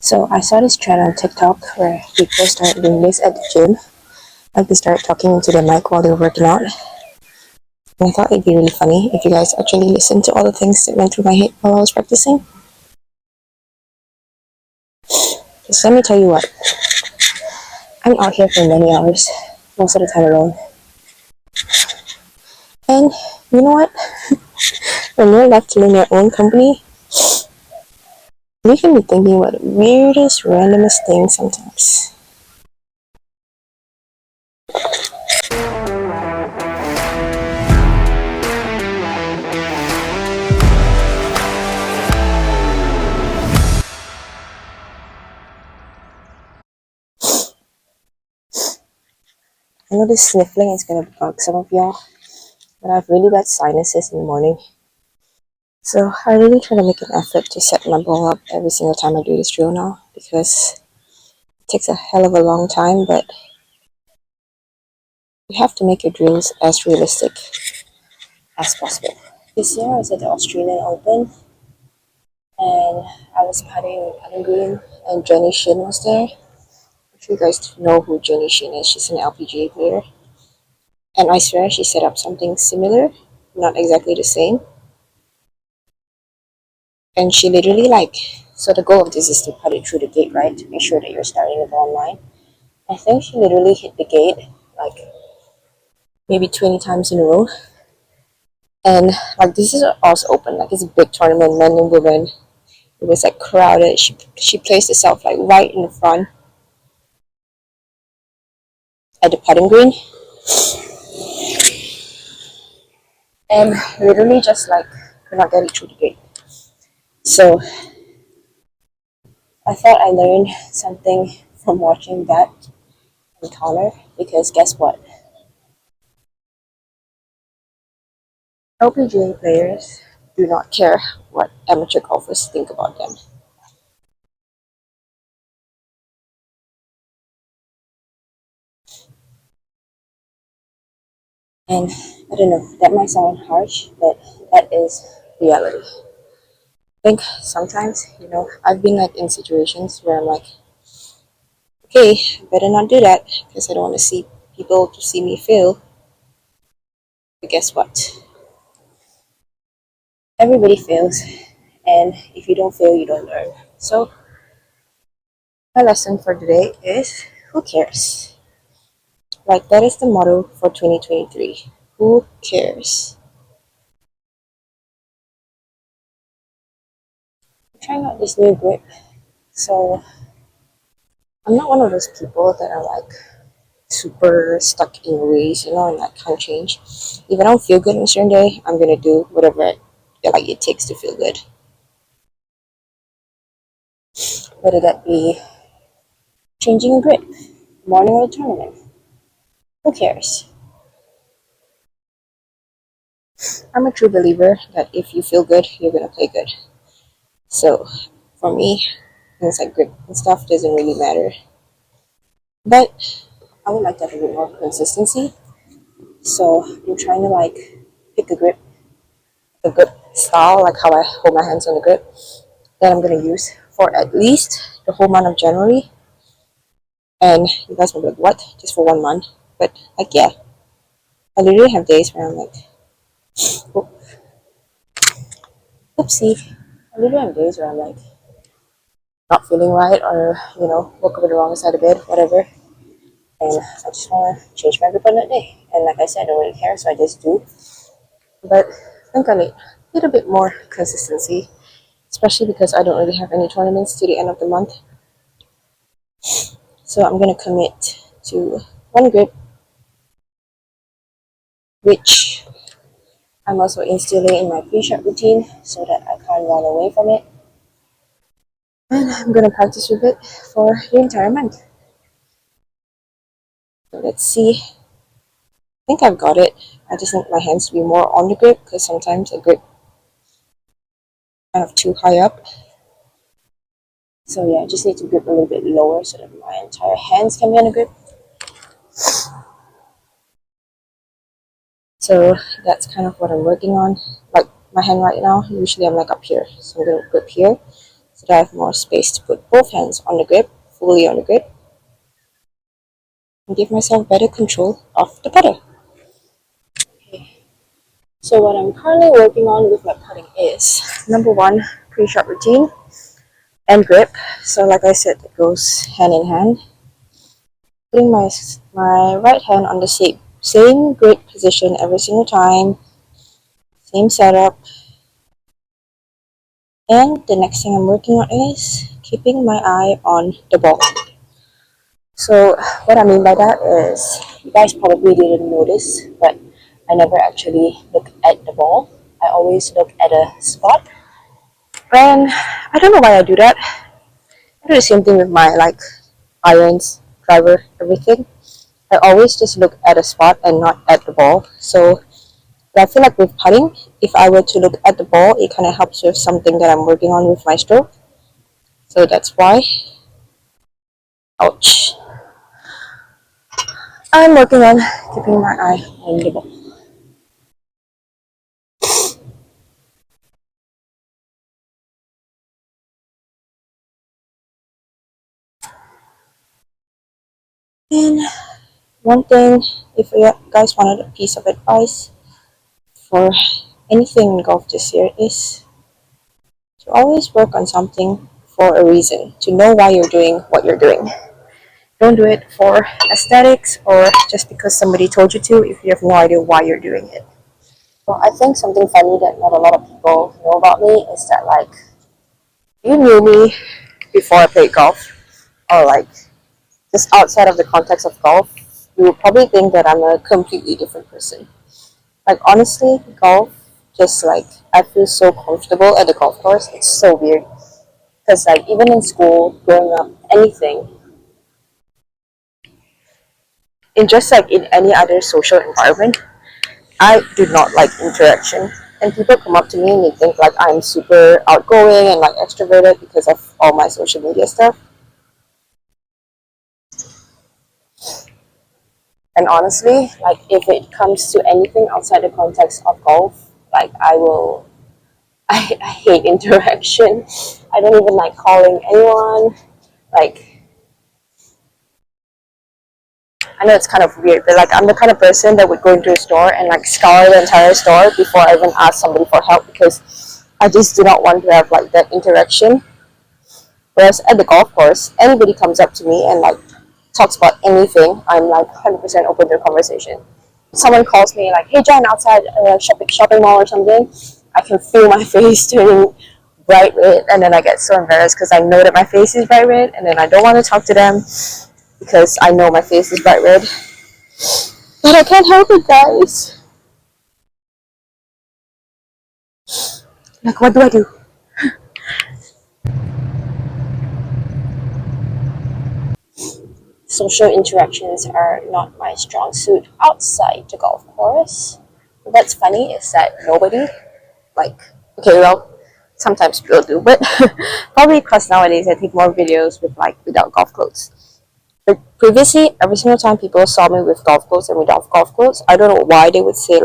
So I saw this trend on TikTok where people start doing this at the gym. Like they start talking into the mic while they're working out. And I thought it'd be really funny if you guys actually listened to all the things that went through my head while I was practicing. Just let me tell you what, I'm out here for many hours, most of the time alone. And you know what? When you're left in your own company, you can be thinking about the weirdest, randomest things sometimes. I know this sniffling is gonna bug some of y'all, but I've really bad sinuses in the morning. So I really try to make an effort to set my bowl up every single time I do this drill now because it takes a hell of a long time, but you have to make your drills as realistic as possible. This year I was at the Australian Open and I was putting with Putting Green and Jenny Shin was there. I'm sure you guys know who Jenny Shin is. She's an LPGA player. And I swear she set up something similar, not exactly the same. And she literally so the goal of this is to put it through the gate, right? To make sure that you're starting the ball line. I think she literally hit the gate like maybe 20 times in a row. And this is also open, like it's a big tournament, men and women. It was like crowded. She placed herself like right in the front at the putting green. And literally just could not get it through the gate. So I thought I learned something from watching that encounter because guess what? LPGA players do not care what amateur golfers think about them. And I don't know, that might sound harsh, but that is reality. I think sometimes, I've been in situations where I'm like, okay, I better not do that because I don't want to see people to see me fail. But guess what? Everybody fails, and if you don't fail, you don't learn. So, my lesson for today is who cares? That is the motto for 2023. Who cares? I'm trying out this new grip. So, I'm not one of those people that are super stuck in ways, and I can't change. If I don't feel good on a certain day, I'm gonna do whatever it takes to feel good. Whether that be changing a grip, morning of a tournament. Who cares? I'm a true believer that if you feel good, you're gonna play good. So for me, things like grip and stuff doesn't really matter. But I would like to have a bit more consistency. So I'm trying to pick a grip style, like how I hold my hands on the grip that I'm gonna use for at least the whole month of January. And you guys will be like, what? Just for 1 month? But yeah, I literally have days where I'm like, oh, oopsie. I literally have days where I'm not feeling right or, woke up on the wrong side of bed, whatever. And I just want to change my grip on that day. And like I said, I don't really care, so I just do. But I think I need a little bit more consistency, especially because I don't really have any tournaments to the end of the month. So I'm going to commit to one grip, which I'm also instilling in my pre-shot routine so that I can't run away from it. And I'm going to practice with it for the entire month. So let's see. I think I've got it. I just need my hands to be more on the grip because sometimes the grip kind of too high up. So yeah, I just need to grip a little bit lower so that my entire hands can be on the grip. So that's kind of what I'm working on. Like my hand right now, usually I'm up here. So I'm gonna grip here. so that I have more space to put both hands on the grip, fully on the grip, and give myself better control of the putter. Okay. So what I'm currently working on with my putting is, number one, pre-shot routine and grip. So like I said, it goes hand in hand. Putting my right hand on the same grip position every single time, same setup. And the next thing I'm working on is keeping my eye on the ball. So what I mean by that is, you guys probably didn't notice, but I never actually look at the ball. I always look at a spot. And I don't know why I do that. I do the same thing with my irons, driver, everything. I always just look at a spot and not at the ball. So I feel like with putting, if I were to look at the ball, it kind of helps with something that I'm working on with my stroke. So that's why. Ouch. I'm working on keeping my eye on the ball. And one thing, if you guys wanted a piece of advice for anything in golf this year, is to always work on something for a reason, to know why you're doing what you're doing. Don't do it for aesthetics or just because somebody told you to if you have no idea why you're doing it. Well, I think something funny that not a lot of people know about me is that, you knew me before I played golf, or just outside of the context of golf, you would probably think that I'm a completely different person. Honestly, golf, just I feel so comfortable at the golf course. It's so weird. Because, even in school, growing up, anything, in just in any other social environment, I do not like interaction. And people come up to me and they think I'm super outgoing and extroverted because of all my social media stuff. And honestly, if it comes to anything outside the context of golf, I will, I hate interaction. I don't even like calling anyone. I know it's kind of weird, but I'm the kind of person that would go into a store and scour the entire store before I even ask somebody for help, because I just do not want to have that interaction. Whereas at the golf course, anybody comes up to me and talks about anything, I'm 100% open to a conversation. Someone calls me hey John, outside a shopping mall or something, I can feel my face turning bright red, and then I get so embarrassed because I know that my face is bright red, and then I don't want to talk to them because I know my face is bright red. But I can't help it, guys. What do I do? Social interactions are not my strong suit outside the golf course. What's funny is that nobody, okay, well, sometimes people do, but probably because nowadays I take more videos with without golf clothes. But previously, every single time people saw me with golf clothes and without golf clothes, I don't know why they would say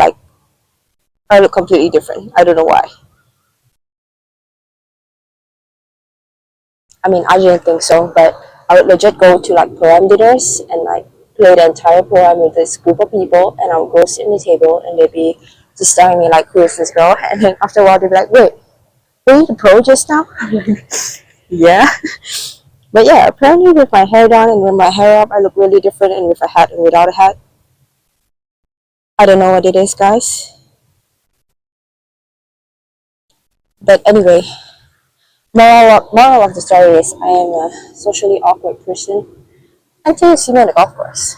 I look completely different. I don't know why. I mean, I didn't think so, but I would legit go to pro-am dinners and play the entire pro-am with this group of people, and I would go sit in the table and they'd be just staring at me who is this girl? And then after a while they'd be wait, were you the pro just now? Yeah. But yeah, apparently with my hair down and with my hair up, I look really different, and with a hat and without a hat. I don't know what it is, guys. But anyway, moral of the story is I am a socially awkward person until you see me on the golf course.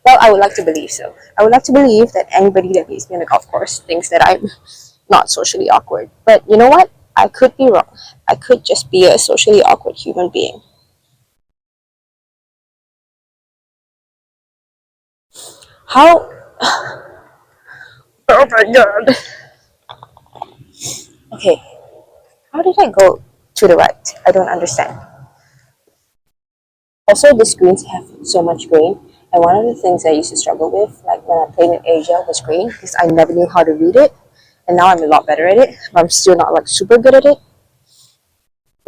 Well, I would like to believe so. I would like to believe that anybody that meets me on the golf course thinks that I'm not socially awkward. But you know what? I could be wrong. I could just be a socially awkward human being. How? Oh my god. Okay, how did I go to the right? I don't understand. Also, the screens have so much grain. And one of the things I used to struggle with, when I played in Asia, was grain, because I never knew how to read it. And now I'm a lot better at it, but I'm still not super good at it.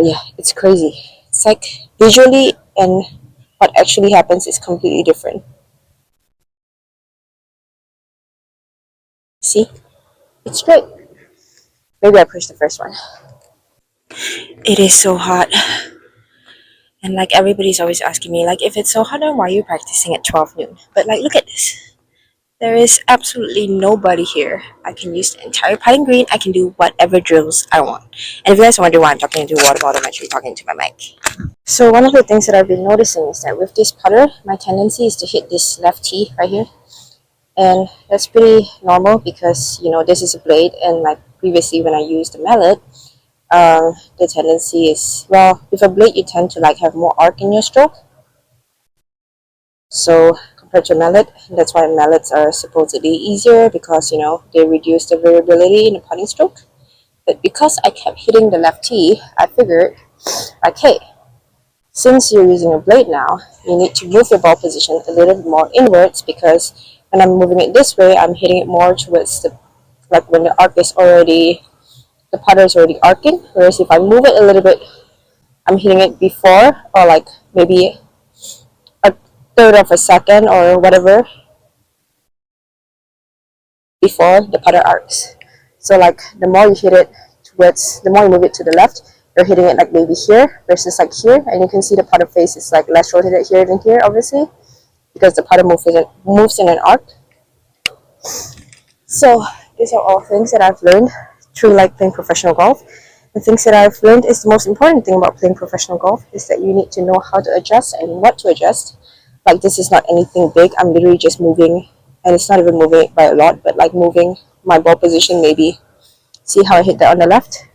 But yeah, it's crazy. It's like visually and what actually happens is completely different. See? It's straight. Maybe I pushed the first one. It is so hot. And like everybody's always asking me, like, if it's so hot, then why are you practicing at 12 noon? But like, look at this. There is absolutely nobody here. I can use the entire putting green. I can do whatever drills I want. And if you guys wonder why I'm talking into a water bottle, I'm actually talking to my mic. So one of the things that I've been noticing is that with this putter, my tendency is to hit this left tee right here. And that's pretty normal because, you know, this is a blade, and like previously when I used the mallet, the tendency is, well, with a blade you tend to like have more arc in your stroke. So compared to a mallet, that's why mallets are supposedly easier, because, you know, they reduce the variability in the putting stroke. But because I kept hitting the left tee, I figured, like, hey, since you're using a blade now, you need to move your ball position a little bit more inwards, because when I'm moving it this way, I'm hitting it more towards the, like when the arc is already, the putter is already arcing. Whereas if I move it a little bit, I'm hitting it before, or like maybe a third of a second or whatever before the putter arcs. So like the more you hit it towards, the more you move it to the left, you're hitting it like maybe here versus like here, and you can see the putter face is like less rotated here than here, obviously, because the putter moves in an arc. So these are all things that I've learned through like playing professional golf. The things that I've learned is the most important thing about playing professional golf is that you need to know how to adjust and what to adjust. Like, this is not anything big. I'm literally just moving, and it's not even moving by a lot, but like moving my ball position maybe. See how I hit that on the left?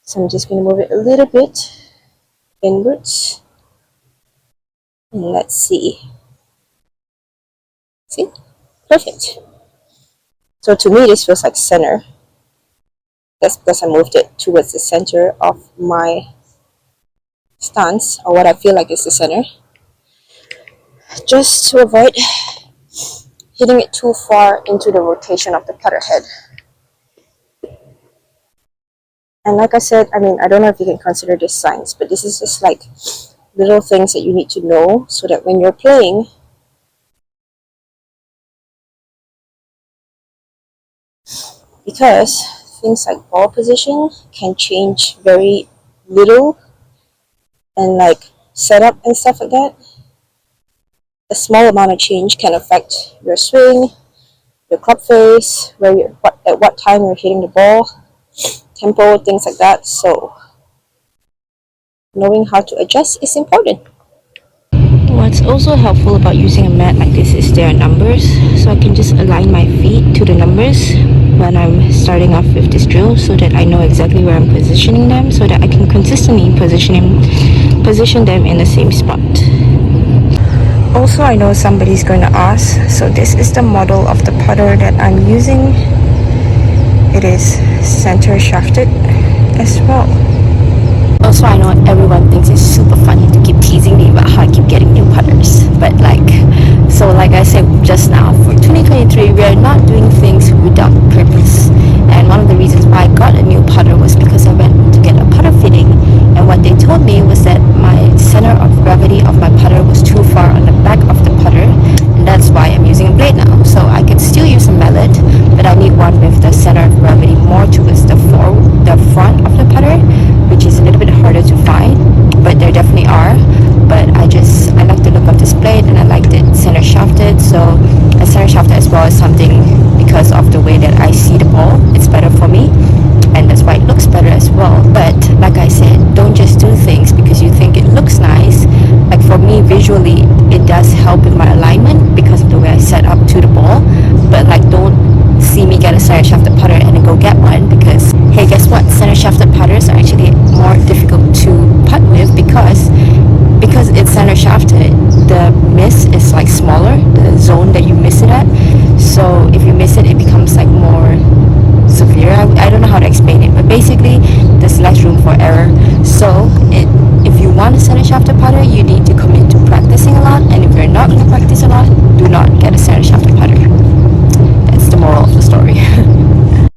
So I'm just going to move it a little bit inwards. And let's see. See? Perfect. So to me, this feels like center. That's because I moved it towards the center of my stance, or what I feel like is the center, just to avoid hitting it too far into the rotation of the putter head. And like I said, I mean, I don't know if you can consider this science, but this is just like little things that you need to know so that when you're playing, because things like ball position can change very little, and like setup and stuff like that, a small amount of change can affect your swing, your club face, where you at what time you're hitting the ball, tempo, things like that. So knowing how to adjust is important. What's also helpful about using a mat like this is there are numbers, so I can just align my feet to the numbers when I'm starting off with this drill, so that I know exactly where I'm positioning them, so that I can consistently position them in the same spot. Also, I know somebody's going to ask, so this is the model of the putter that I'm using. It is center shafted as well. Also, I know everyone thinks it's super funny to keep teasing me about how I keep getting new putters, but like I said just now, for 2023 we are not doing things without purpose. And one of the reasons why I got a new putter was because I went to get a putter fitting, and what they told me was that my center of gravity of my putter was too far on the back of the putter, and that's why I'm using a blade now. So I can still use a mallet, but I need one with the center of gravity more towards the front of the putter, which is a little bit harder to find, but there definitely are. But I like the look of this blade, and I liked it center shafted. So a center shafted as well is something, because of the way that I see the ball, it's better for me, and that's why it looks better as well. But like I said, don't just do things because you think it looks nice. Like for me, visually it does help with my alignment because of the way I set up to the ball, but like don't see me get a center shafted putter and then go get one, because hey, guess what, center shafted putters are actually more difficult to putt with because it's center shafted. The miss is like smaller, the zone that you miss it at, so if you miss it, it becomes like more severe. I don't know how to explain